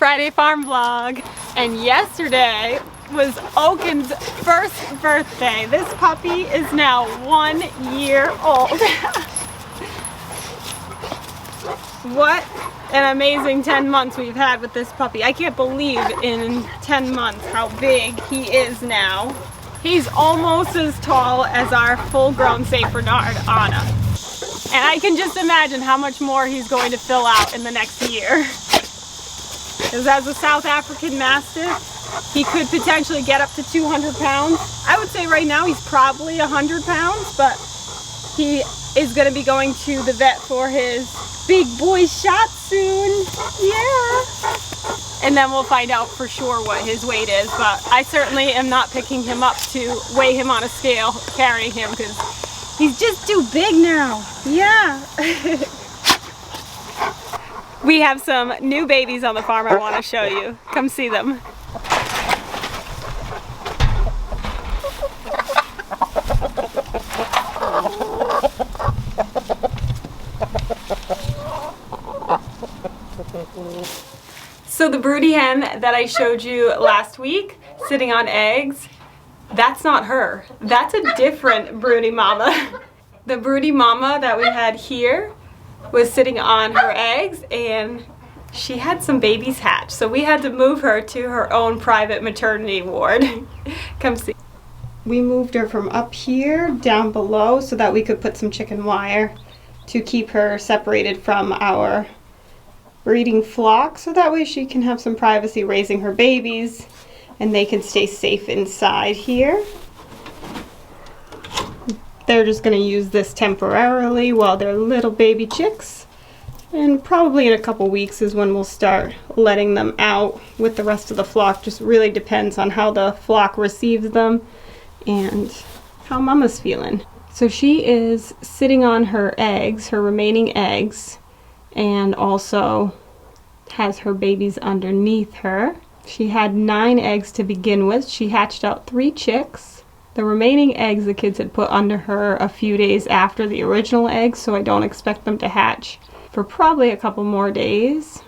Friday farm vlog, and yesterday was Oaken's first birthday. This puppy is now 1 year old. What an amazing 10 months we've had with this puppy. I can't believe in 10 months how big he is now. He's almost as tall as our full-grown Saint Bernard, Anna. And I can just imagine how much more he's going to fill out in the next year. Because as a South African Mastiff, he could potentially get up to 200 pounds. I would say right now he's probably 100 pounds, but he is going to be going to the vet for his big boy shot soon. Yeah. And then we'll find out for sure what his weight is, but I certainly am not picking him up to weigh him on a scale, carrying him, because he's just too big now. Yeah. We have some new babies on the farm I want to show you. Come see them. So the broody hen that I showed you last week, sitting on eggs, that's not her. That's a different broody mama. The broody mama that we had here was sitting on her eggs, and she had some babies hatch. So we had to move her to her own private maternity ward. Come see. We moved her from up here down below so that we could put some chicken wire to keep her separated from our breeding flock, so that way she can have some privacy raising her babies and they can stay safe inside here. They're just going to use this temporarily while they're little baby chicks, and probably in a couple weeks is when we'll start letting them out with the rest of the flock. Just really depends on how the flock receives them and how mama's feeling. So she is sitting on her eggs, her remaining eggs, and also has her babies underneath her. She had 9 eggs to begin with. She hatched out 3 chicks. The remaining eggs the kids had put under her a few days after the original eggs, so I don't expect them to hatch for probably a couple more days.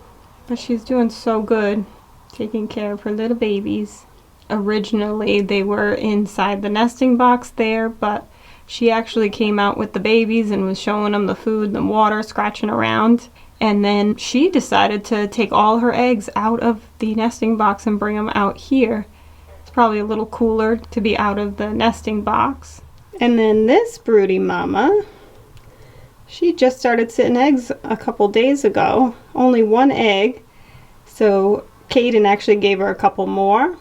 But she's doing so good, taking care of her little babies. Originally they were inside the nesting box there, but she actually came out with the babies and was showing them the food and the water, scratching around. And then she decided to take all her eggs out of the nesting box and bring them out here. It's probably a little cooler to be out of the nesting box. And then this broody mama, she just started sitting eggs a couple days ago. Only 1 egg. So Kaden actually gave her a couple more.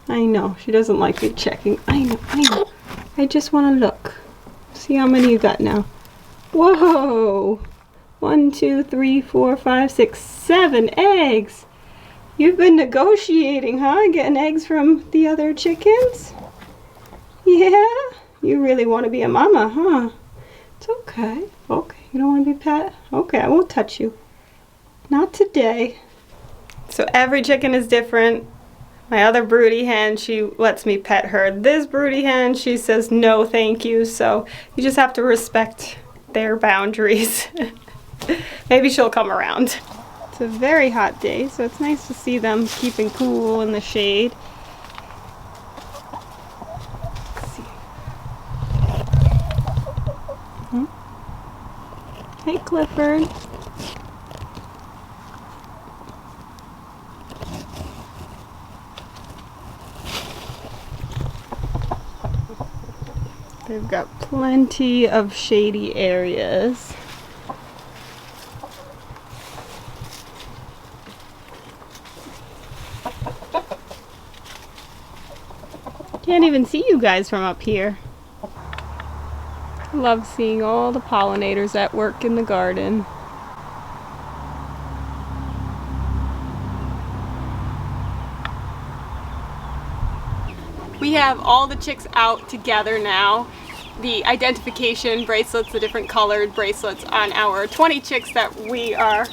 I know, she doesn't like me checking. I know. I just want to look. See how many you got now. Whoa! 1, 2, 3, 4, 5, 6, 7 eggs. You've been negotiating, huh? Getting eggs from the other chickens? Yeah? You really want to be a mama, huh? It's okay. Okay, you don't want to be pet? Okay, I won't touch you. Not today. So every chicken is different. My other broody hen, she lets me pet her. This broody hen, she says no thank you, so you just have to respect their boundaries. Maybe she'll come around. It's a very hot day, so it's nice to see them keeping cool in the shade. Let's see. Hey, Clifford. They've got plenty of shady areas. Can't even see you guys from up here. Love seeing all the pollinators at work in the garden. We have all the chicks out together now. The identification bracelets, the different colored bracelets on our 20 chicks that we are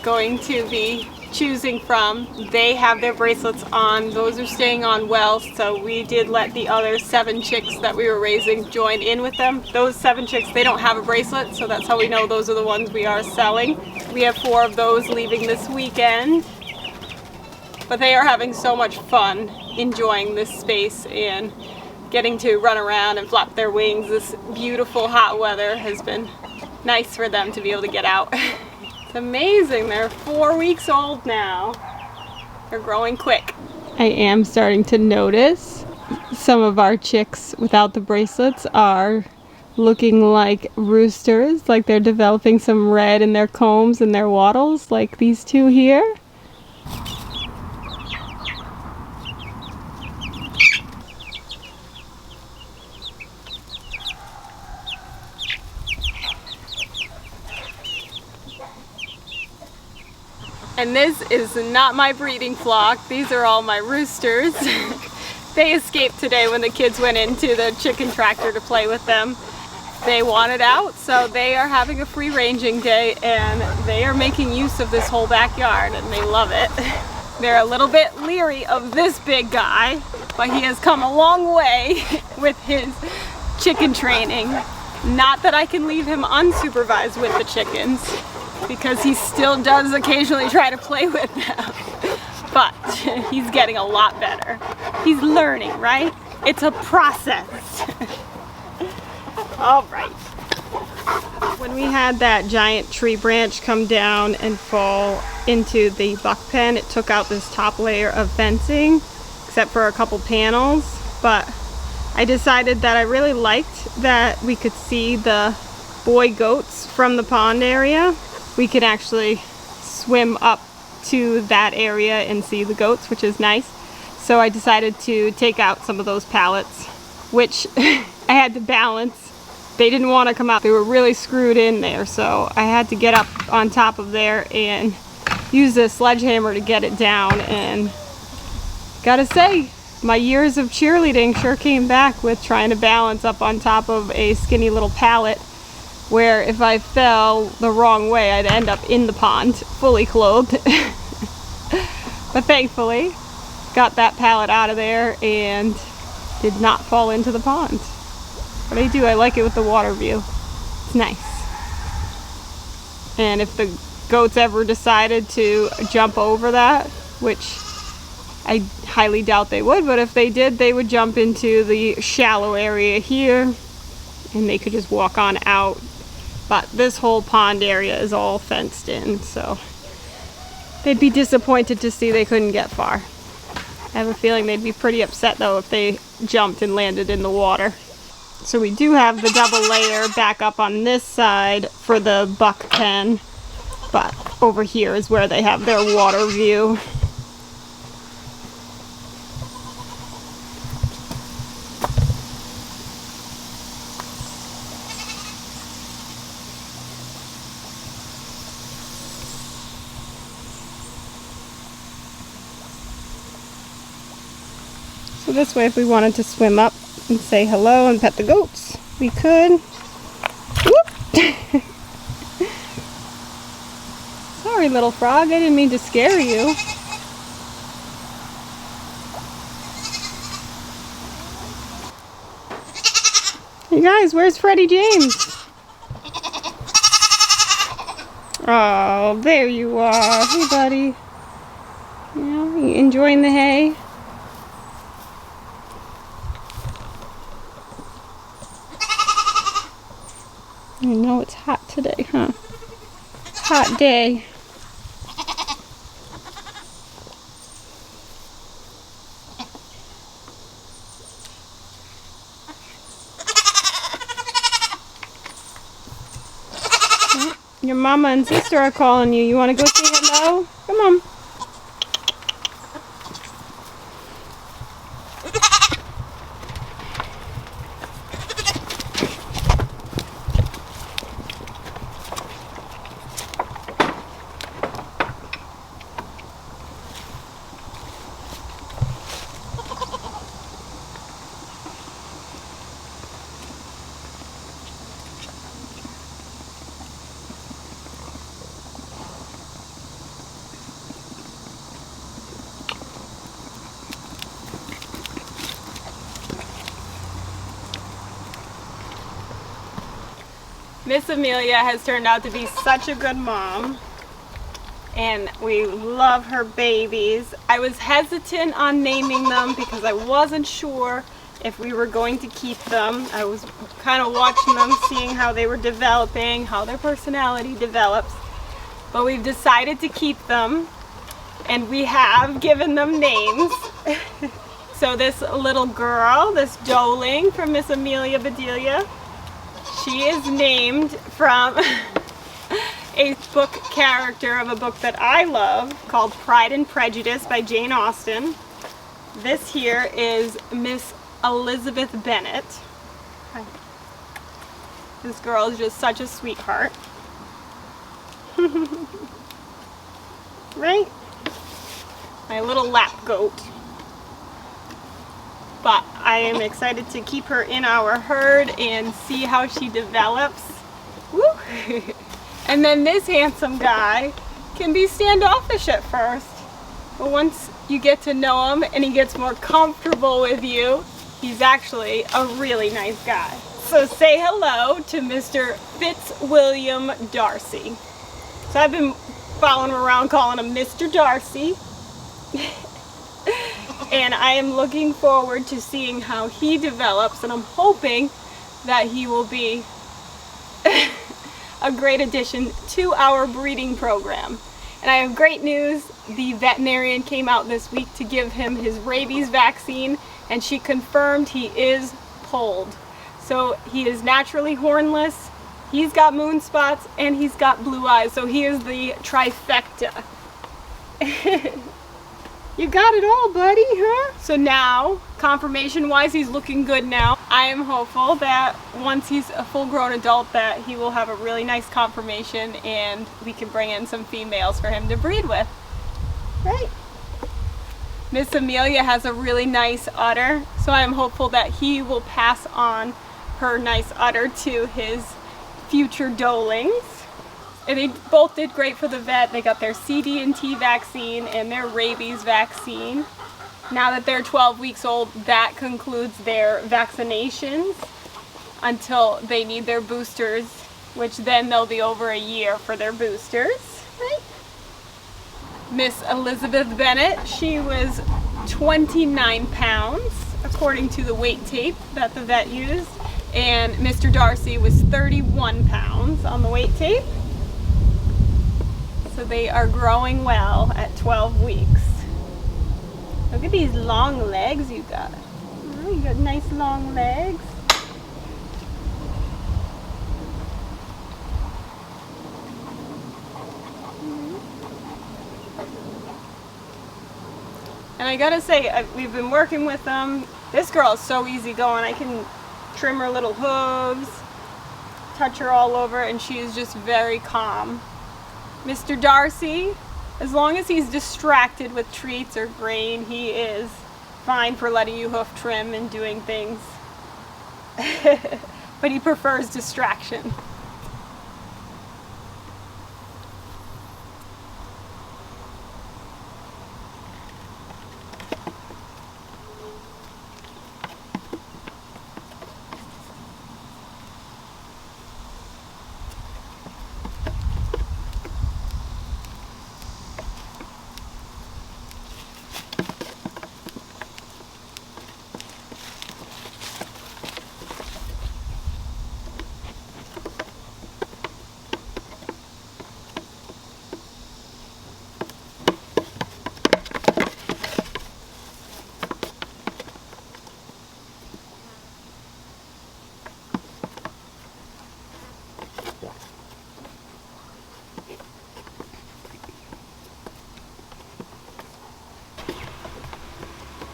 going to be choosing from, they have their bracelets on. Those are staying on well, so we did let the other 7 chicks that we were raising join in with them. Those 7 chicks, they don't have a bracelet, so that's how we know those are the ones we are selling. We have 4 of those leaving this weekend. But they are having so much fun enjoying this space and getting to run around and flap their wings. This beautiful hot weather has been nice for them to be able to get out. It's amazing. They're 4 weeks old now. They're growing quick. I am starting to notice some of our chicks without the bracelets are looking like roosters, like they're developing some red in their combs and their wattles, like these two here. And this is not my breeding flock. These are all my roosters. They escaped today when the kids went into the chicken tractor to play with them. They wanted out, so they are having a free ranging day and they are making use of this whole backyard and they love it. They're a little bit leery of this big guy, but he has come a long way with his chicken training. Not that I can leave him unsupervised with the chickens, because he still does occasionally try to play with them. But he's getting a lot better. He's learning, right? It's a process. All right. When we had that giant tree branch come down and fall into the buck pen, it took out this top layer of fencing, except for a couple panels. But I decided that I really liked that we could see the boy goats from the pond area. We could actually swim up to that area and see the goats, which is nice. So I decided to take out some of those pallets, which I had to balance. They didn't want to come out. They were really screwed in there, so I had to get up on top of there and use a sledgehammer to get it down. And gotta say, my years of cheerleading sure came back with trying to balance up on top of a skinny little pallet, where if I fell the wrong way, I'd end up in the pond, fully clothed. But thankfully, got that pallet out of there and did not fall into the pond. But I do, I like it with the water view. It's nice. And if the goats ever decided to jump over that, which I highly doubt they would, but if they did, they would jump into the shallow area here and they could just walk on out. But this whole pond area is all fenced in, so they'd be disappointed to see they couldn't get far. I have a feeling they'd be pretty upset though if they jumped and landed in the water. So we do have the double layer back up on this side for the buck pen, but over here is where they have their water view. So this way, if we wanted to swim up and say hello and pet the goats, we could. Whoop! Sorry, little frog, I didn't mean to scare you. Hey guys, where's Freddie James? Oh, there you are. Hey, buddy. Yeah, you enjoying the hay? I know it's hot today, huh? Hot day. Your mama and sister are calling you. You want to go say hello? Come on. Miss Amelia has turned out to be such a good mom, and we love her babies. I was hesitant on naming them because I wasn't sure if we were going to keep them. I was kind of watching them, seeing how they were developing, how their personality develops. But we've decided to keep them, and we have given them names. So this little girl, this doeling from Miss Amelia Bedelia, she is named from a book character of a book that I love called Pride and Prejudice by Jane Austen. This here is Miss Elizabeth Bennet. This girl is just such a sweetheart. Right? My little lap goat. But I am excited to keep her in our herd and see how she develops. Woo! And then this handsome guy can be standoffish at first, but once you get to know him and he gets more comfortable with you, he's actually a really nice guy. So say hello to Mr. Fitzwilliam Darcy. So I've been following him around calling him Mr. Darcy. And I am looking forward to seeing how he develops, and I'm hoping that he will be a great addition to our breeding program. And I have great news. The veterinarian came out this week to give him his rabies vaccine, and she confirmed he is polled. So he is naturally hornless, he's got moon spots, and he's got blue eyes. So he is the trifecta. You got it all, buddy, huh? So now, confirmation-wise, he's looking good now. I am hopeful that once he's a full-grown adult that he will have a really nice conformation and we can bring in some females for him to breed with. Right? Miss Amelia has a really nice udder, so I am hopeful that he will pass on her nice udder to his future doelings. And they both did great for the vet. They got their CD&T vaccine and their rabies vaccine. Now that they're 12 weeks old, that concludes their vaccinations until they need their boosters, which then they'll be over a year for their boosters. Right? Miss Elizabeth Bennet, she was 29 pounds, according to the weight tape that the vet used. And Mr. Darcy was 31 pounds on the weight tape. So they are growing well at 12 weeks. Look at these long legs you got. Oh, you got nice long legs. And I gotta say, we've been working with them. This girl is so easygoing. I can trim her little hooves, touch her all over, and she is just very calm. Mr. Darcy, as long as he's distracted with treats or grain, he is fine for letting you hoof trim and doing things. But he prefers distraction.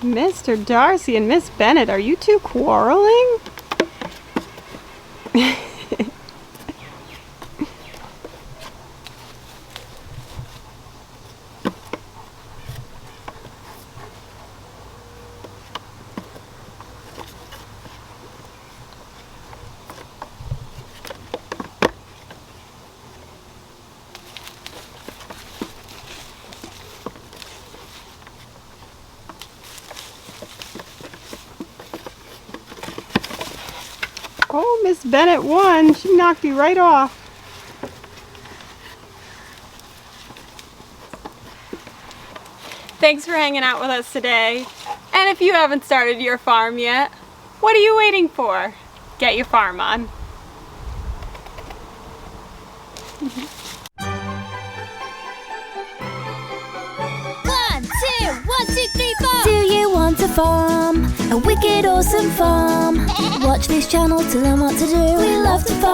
Mr. Darcy and Miss Bennet, are you two quarreling? Oh, Miss Bennet won. She knocked you right off. Thanks for hanging out with us today. And if you haven't started your farm yet, what are you waiting for? Get your farm on. 1, 2, 1, 2, 3, 4. Do you want a farm? A wicked awesome farm? Watch this channel to learn what to do. We love to farm.